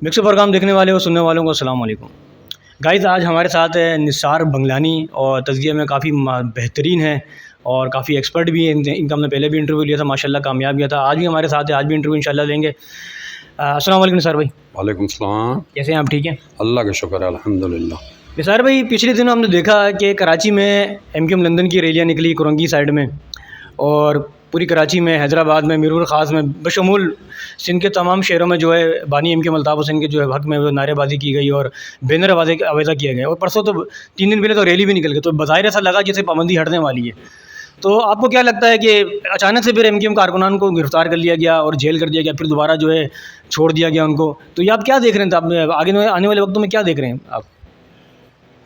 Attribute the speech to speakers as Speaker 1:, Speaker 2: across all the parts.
Speaker 1: Mix programme دیکھنے والے اور سننے والوں کو السلام علیکم گائز. آج ہمارے ساتھ ہے نثار بنگلانی اور تزکیہ میں کافی بہترین ہیں اور کافی ایکسپرٹ بھی ہیں. ان کا ہم نے پہلے بھی انٹرویو لیا تھا, ماشاءاللہ کامیاب گیا تھا. آج بھی ہمارے ساتھ ہے, آج بھی انٹرویو انشاءاللہ لیں گے. السلام علیکم نثار بھائی.
Speaker 2: وعلیکم السلام.
Speaker 1: کیسے ہیں آپ؟ ٹھیک ہیں,
Speaker 2: اللہ کا شکر ہے, الحمدللہ.
Speaker 1: نثار بھائی, پچھلے دنوں ہم نے دیکھا کہ کراچی میں ایم کیو ایم لندن کی ریلیاں نکلی کرنگی سائڈ میں, اور پوری کراچی میں, حیدرآباد میں, میرپور خاص میں, بشمول سندھ کے تمام شہروں میں جو ہے بانی ایم کیو الطاف حسین کے جو ہے حق میں نعرے بازی کی گئی اور بینر آویزہ کیا گیا. اور پرسوں تو 3 دن پہلے تو ریلی بھی نکل گئی, تو بظاہر ایسا لگا جیسے پابندی ہٹنے والی ہے. تو آپ کو کیا لگتا ہے کہ اچانک سے پھر ایم کیو ایم کارکنان کو گرفتار کر لیا گیا اور جیل کر دیا گیا, پھر دوبارہ جو ہے چھوڑ دیا گیا ان کو, تو یہ آپ کیا دیکھ رہے ہیں؟ آپ آگے آنے والے وقتوں میں کیا دیکھ رہے ہیں آپ؟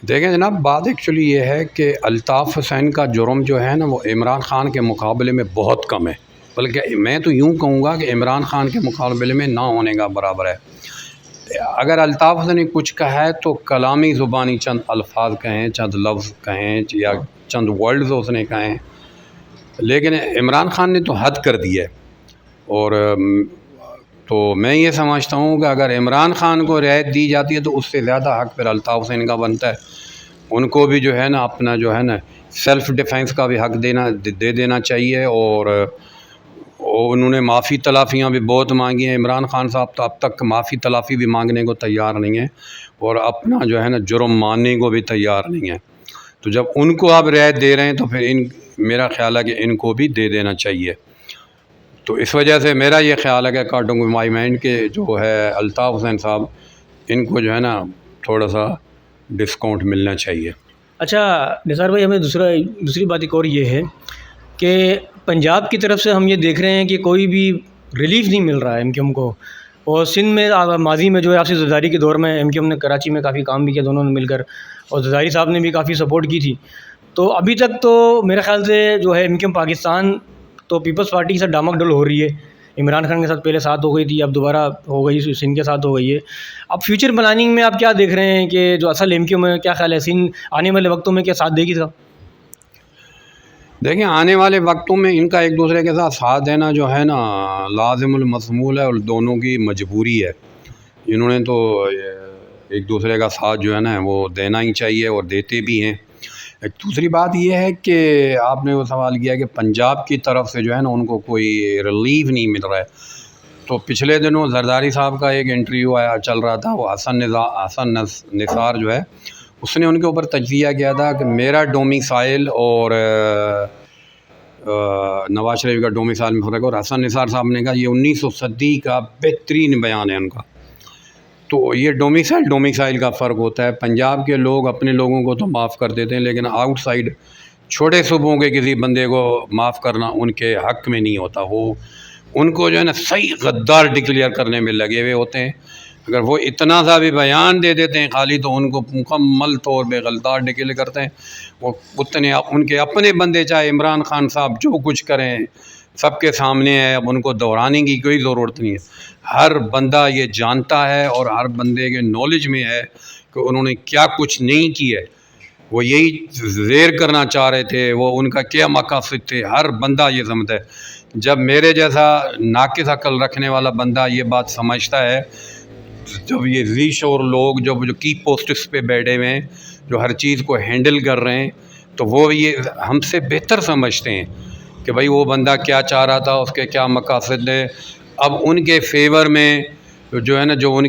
Speaker 2: دیکھیں جناب, بات ایکچولی یہ ہے کہ الطاف حسین کا جرم جو ہے نا وہ عمران خان کے مقابلے میں بہت کم ہے, بلکہ میں تو یوں کہوں گا کہ عمران خان کے مقابلے میں نہ ہونے کا برابر ہے. اگر الطاف حسین نے کچھ کہا ہے تو کلامی زبانی چند الفاظ کہیں, چند لفظ کہیں, یا چند ورڈز اس نے کہیں, لیکن عمران خان نے تو حد کر دی ہے. اور تو میں یہ سمجھتا ہوں کہ اگر عمران خان کو رعایت دی جاتی ہے تو اس سے زیادہ حق پھر الطاف حسین کا بنتا ہے. ان کو بھی جو ہے نا اپنا جو ہے نا سیلف ڈیفینس کا بھی حق دے دینا چاہیے. اور انہوں نے معافی تلافیاں بھی بہت مانگی ہیں. عمران خان صاحب تو اب تک معافی تلافی بھی مانگنے کو تیار نہیں ہیں, اور اپنا جو ہے نا جرم ماننے کو بھی تیار نہیں ہیں. تو جب ان کو آپ رعایت دے رہے ہیں تو پھر میرا خیال ہے کہ ان کو بھی دے دینا چاہیے. تو اس وجہ سے میرا یہ خیال ہے کہ اکارڈنگ ٹو مائی مائنڈ کے جو ہے الطاف حسین صاحب, ان کو جو ہے نا تھوڑا سا ڈسکاؤنٹ ملنا چاہیے.
Speaker 1: اچھا نثار بھائی, ہمیں دوسری بات ایک اور یہ ہے کہ پنجاب کی طرف سے ہم یہ دیکھ رہے ہیں کہ کوئی بھی ریلیف نہیں مل رہا ہے ایم کیو ایم کو. اور سندھ میں ماضی میں جو ہے آصف زرداری کے دور میں ایم کیو ایم نے کراچی میں کافی کام بھی کیا, دونوں نے مل کر, اور زرداری صاحب نے بھی کافی سپورٹ کی تھی. تو ابھی تک تو میرے خیال سے جو ہے ایم کیو ایم پاکستان تو پیپلز پارٹی کے ساتھ ڈامک ڈول ہو رہی ہے. عمران خان کے ساتھ پہلے ساتھ ہو گئی تھی, اب دوبارہ ہو گئی, سندھ کے ساتھ ہو گئی ہے. اب فیوچر پلاننگ میں آپ کیا دیکھ رہے ہیں کہ جو اصل ایم کیو میں کیا خیال ہے, سندھ آنے والے وقتوں میں کیا ساتھ دے گی صاحب؟
Speaker 2: دیکھیں, آنے والے وقتوں میں ان کا ایک دوسرے کے ساتھ دینا جو ہے نا لازم المسمول ہے, اور دونوں کی مجبوری ہے. انہوں نے تو ایک دوسرے کا ساتھ جو ہے نا وہ دینا ہی چاہیے, اور دیتے بھی ہیں. ایک دوسری بات یہ ہے کہ آپ نے وہ سوال کیا کہ پنجاب کی طرف سے جو ہے نا ان کو کوئی ریلیف نہیں مل رہا ہے. تو پچھلے دنوں زرداری صاحب کا ایک انٹرویو چل رہا تھا, وہ حسن نثار جو ہے, اس نے ان کے اوپر تجزیہ کیا تھا کہ میرا ڈومیسائل اور نواز شریف کا ڈومیسائل میں فرق ہے. اور حسن نثار صاحب نے کہا یہ 19 صدی کا بہترین بیان ہے ان کا. تو یہ ڈومیسائل کا فرق ہوتا ہے. پنجاب کے لوگ اپنے لوگوں کو تو معاف کر دیتے ہیں, لیکن آؤٹ سائڈ چھوٹے صوبوں کے کسی بندے کو معاف کرنا ان کے حق میں نہیں ہوتا. وہ ان کو جو ہے نا صحیح غدار ڈکلیئر کرنے میں لگے ہوئے ہوتے ہیں. اگر وہ اتنا سا بھی بیان دے دیتے ہیں خالی, تو ان کو مکمل طور پہ غدار ڈکلیئر کرتے ہیں. وہ اتنے ان کے اپنے بندے, چاہے عمران خان صاحب جو کچھ کریں سب کے سامنے ہے, اب ان کو دہرانے کی کوئی ضرورت نہیں ہے. ہر بندہ یہ جانتا ہے, اور ہر بندے کے نالج میں ہے کہ انہوں نے کیا کچھ نہیں کیا ہے. وہ یہی زیر کرنا چاہ رہے تھے, وہ ان کا کیا مقاصد تھے, ہر بندہ یہ سمجھتا ہے. جب میرے جیسا ناقص عقل رکھنے والا بندہ یہ بات سمجھتا ہے, جب یہ ذی شعور لوگ جو کی پوسٹس پہ بیٹھے ہوئے ہیں, جو ہر چیز کو ہینڈل کر رہے ہیں, تو وہ یہ ہم سے بہتر سمجھتے ہیں کہ بھائی وہ بندہ کیا چاہ رہا تھا, اس کے کیا مقاصد ہے. اب ان کے فیور میں جو ہے نا, جو ان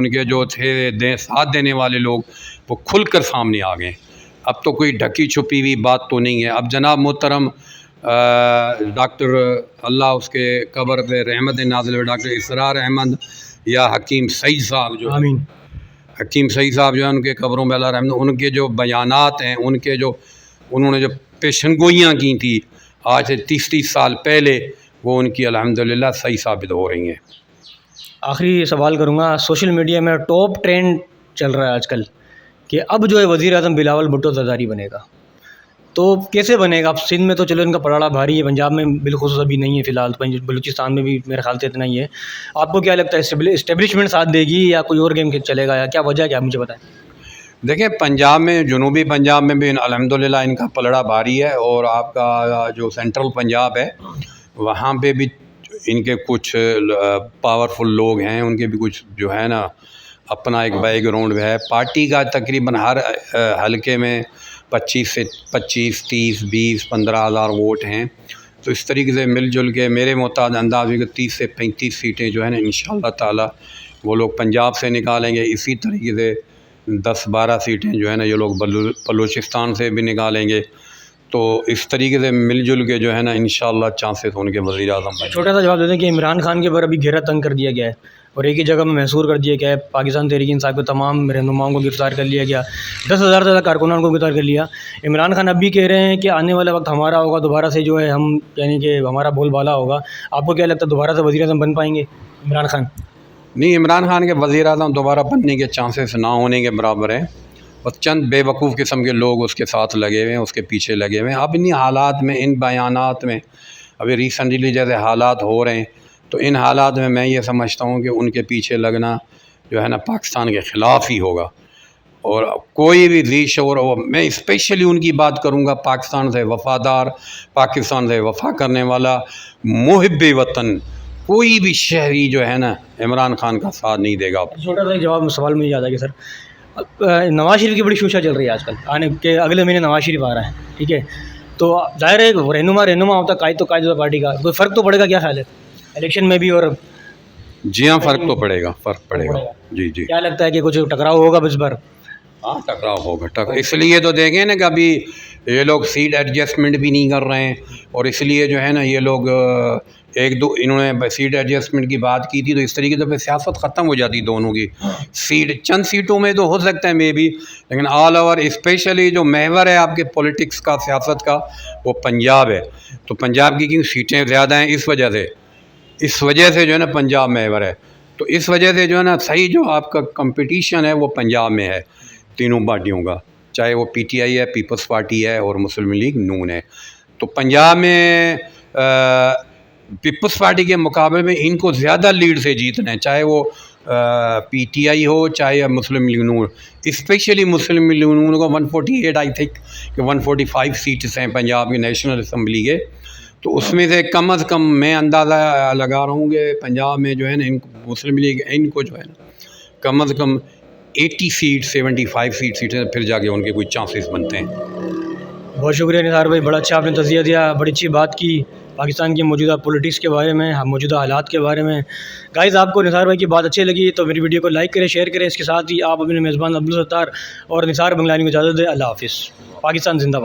Speaker 2: کے جو تھے ساتھ دینے والے لوگ, وہ کھل کر سامنے آ گئے. اب تو کوئی ڈھکی چھپی ہوئی بات تو نہیں ہے. اب جناب محترم ڈاکٹر اللہ اس کے قبر پہ رحمت نازل, ڈاکٹر اسرار احمد یا حکیم سعید صاحب جو
Speaker 1: آمین,
Speaker 2: حکیم سعید صاحب جو ہے ان کے قبروں میں اللہ رحمت, ان کے جو بیانات ہیں, ان کے جو انہوں نے جو پیشن گوئیاں کی تھی آج سے 30 سال پہلے, وہ ان کی الحمدللہ صحیح ثابت ہو رہی ہیں.
Speaker 1: آخری سوال کروں گا. سوشل میڈیا میں ٹاپ ٹرینڈ چل رہا ہے آج کل کہ اب جو ہے وزیر اعظم بلاول بھٹو زرداری بنے گا, تو کیسے بنے گا؟ اب سندھ میں تو چلو ان کا پڑاڑا بھاری ہے, پنجاب میں بالخصوص ابھی نہیں ہے فی الحال, بلوچستان میں بھی میرے خیال سے اتنا ہی ہے. آپ کو کیا لگتا ہے, اسٹیبلشمنٹ ساتھ دے گی یا کوئی اور گیم چلے گا, یا کیا وجہ ہے, کیا مجھے بتائیں.
Speaker 2: دیکھیں, پنجاب میں, جنوبی پنجاب میں بھی الحمدللہ ان کا پلڑا بھاری ہے, اور آپ کا جو سینٹرل پنجاب ہے وہاں پہ بھی ان کے کچھ پاورفل لوگ ہیں، ان کے بھی کچھ جو ہے نا اپنا ایک بیک گراؤنڈ ہے. پارٹی کا تقریباً ہر حلقے میں 25 30 20 15 ہزار ووٹ ہیں. تو اس طریقے سے مل جل کے میرے مطابق اندازے کہ 30 سے 35 سیٹیں جو ہے نا انشاءاللہ تعالی وہ لوگ پنجاب سے نکالیں گے. اسی طریقے سے 10-12 سیٹیں جو ہے نا یہ لوگ بلوچستان سے بھی نکالیں گے. تو اس طریقے سے مل جل کے جو ہے نا انشاءاللہ چانسز ان کے وزیر اعظم بنیں.
Speaker 1: چھوٹا سا جواب دے دیں کہ عمران خان کے اوپر ابھی گھیرا تنگ کر دیا گیا ہے اور ایک ہی جگہ میں محصور کر دیا گیا ہے. پاکستان تحریک انصاف کے تمام رہنماؤں کو گرفتار کر لیا گیا، 10,000 سے زیادہ کارکنان کو گرفتار کر لیا. عمران خان اب بھی کہہ رہے ہیں کہ آنے والا وقت ہمارا ہوگا، دوبارہ سے جو ہے ہم یعنی کہ ہمارا بول بالا ہوگا. آپ کو کیا لگتا ہے دوبارہ سے وزیر اعظم بن پائیں گے عمران خان؟
Speaker 2: نہیں، عمران خان کے وزیر اعظم دوبارہ بننے کے چانسز نہ ہونے کے برابر ہیں. اور چند بے وقوف قسم کے لوگ اس کے ساتھ لگے ہوئے ہیں، اس کے پیچھے لگے ہوئے ہیں. اب انہی حالات میں، ان بیانات میں، ابھی ریسنٹلی جیسے حالات ہو رہے ہیں تو ان حالات میں یہ سمجھتا ہوں کہ ان کے پیچھے لگنا جو ہے نا پاکستان کے خلاف ہی ہوگا. اور کوئی بھی ذی شعور ہو، میں اسپیشلی ان کی بات کروں گا پاکستان سے وفادار، پاکستان سے وفا کرنے والا محب وطن کوئی بھی شہری جو ہے نا عمران خان کا ساتھ نہیں دے گا.
Speaker 1: چھوٹا سا ایک جواب سوال میں یاد آ گیا سر، نواز شریف کی بڑی شوشہ چل رہی ہے آج کل آنے کے اگلے مہینے نواز شریف آ رہا ہے، ٹھیک ہے؟ تو ظاہر ہے رہنما ہوتا ہے، قائد تو قائد ہوتا پارٹی کا، کوئی فرق تو پڑے گا کیا خیال ہے الیکشن میں بھی؟ اور
Speaker 2: جی ہاں، فرق تو پڑے گا، فرق پڑے گا. جی جی،
Speaker 1: کیا لگتا ہے کہ کچھ ٹکراؤ ہوگا اس بار؟
Speaker 2: ہاں ٹکراؤ ہوگا. اس لیے تو دیکھیں نا کہ ابھی یہ لوگ سیٹ ایڈجسٹمنٹ بھی نہیں کر رہے ہیں. اور اس لیے جو ہے نا یہ لوگ انہوں نے سیٹ ایڈجسٹمنٹ کی بات کی تھی تو اس طریقے سے پھر سیاست ختم ہو جاتی دونوں کی. چند سیٹوں میں تو ہو سکتا ہے مے بھی، لیکن آل اوور اسپیشلی جو محور ہے آپ کے پولیٹکس کا، سیاست کا، وہ پنجاب ہے. تو پنجاب کی کیوں سیٹیں زیادہ ہیں، اس وجہ سے جو ہے نا پنجاب محور ہے. تو اس وجہ سے جو ہے نا صحیح جو آپ کا کمپٹیشن ہے وہ پنجاب میں ہے تینوں پارٹیوں کا، چاہے وہ پی ٹی آئی ہے، پیپلز پارٹی ہے اور مسلم لیگ نون ہے. تو پنجاب میں پیپلز پارٹی کے مقابلے میں ان کو زیادہ لیڈ سے جیتنا ہے، چاہے وہ پی ٹی آئی ہو چاہے مسلم لیگ نون. اسپیشلی مسلم لیگ نون کو 148 آئی تھنک کہ 145 سیٹس ہیں پنجاب کی نیشنل اسمبلی کے. تو اس میں سے کم از کم میں اندازہ لگا رہا ہوں کہ پنجاب میں جو ہے نا مسلم لیگ ان کو جو ہے نا کم از کم 80 سیٹ 75 سیٹیں پھر جا کے ان کے کوئی چانسز بنتے ہیں.
Speaker 1: بہت شکریہ نثار بھائی، بڑا اچھا آپ نے تجزیہ دیا، بڑی اچھی بات کی پاکستان کی موجودہ پولیٹکس کے بارے میں، موجودہ حالات کے بارے میں. گائز آپ کو نثار بھائی کی بات اچھی لگی تو میری ویڈیو کو لائک کریں، شیئر کریں. اس کے ساتھ ہی آپ اپنے میزبان عبدالستار اور نثار بنگلانی کو اجازت دیں. اللہ حافظ. پاکستان زندہ باد.